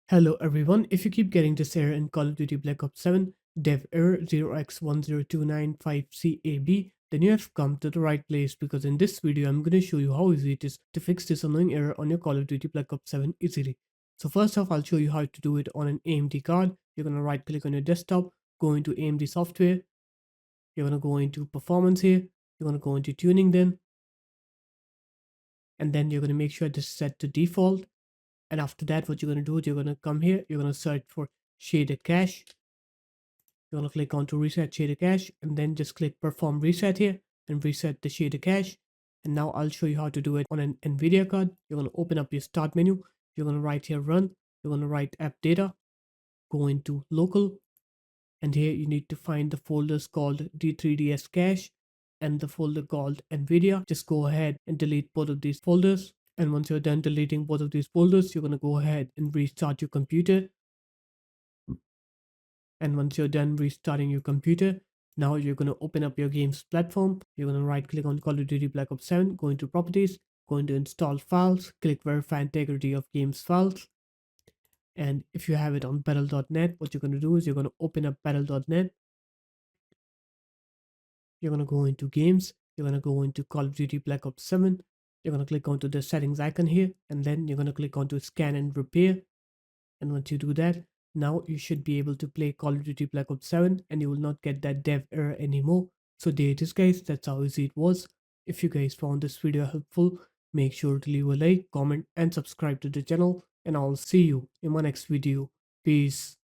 Hello everyone, if you keep getting this error in Call of Duty Black Ops 7 dev error 0x10295CAB, then you have come to the right place because in this video I'm going to show you how easy it is to fix this annoying error on your Call of Duty Black Ops 7 easily. So first off, I'll show you how to do it on an AMD card. You're going to right click on your desktop, go into AMD software, you're going to go into performance here, you're going to go into tuning then, and then you're going to make sure this is set to default. And after that, what you're going to do is you're going to come here, you're going to search for shader cache. You're going to click on to reset shader cache and then just click perform reset here and reset the shader cache. And now I'll show you how to do it on an NVIDIA card. You're going to open up your start menu. You're going to write here run. You're going to write app data, go into local. And here you need to find the folders called D3DS cache and the folder called NVIDIA. Just go ahead and delete both of these folders. And once you're done deleting both of these folders, you're going to go ahead and restart your computer. And once you're done restarting your computer, now you're going to open up your games platform. You're going to right click on Call of Duty Black Ops 7, go into properties, go into install files, click verify integrity of games files. And if you have it on battle.net, what you're going to do is you're going to open up battle.net. You're going to go into games. You're going to go into Call of Duty Black Ops 7. You're going to click onto the settings icon here, and then you're going to click onto scan and repair. And once you do that, now you should be able to play Call of Duty Black Ops 7 and you will not get that dev error anymore. So there it is guys, that's how easy it was. If you guys found this video helpful, make sure to leave a like, comment and subscribe to the channel, and I'll see you in my next video. Peace.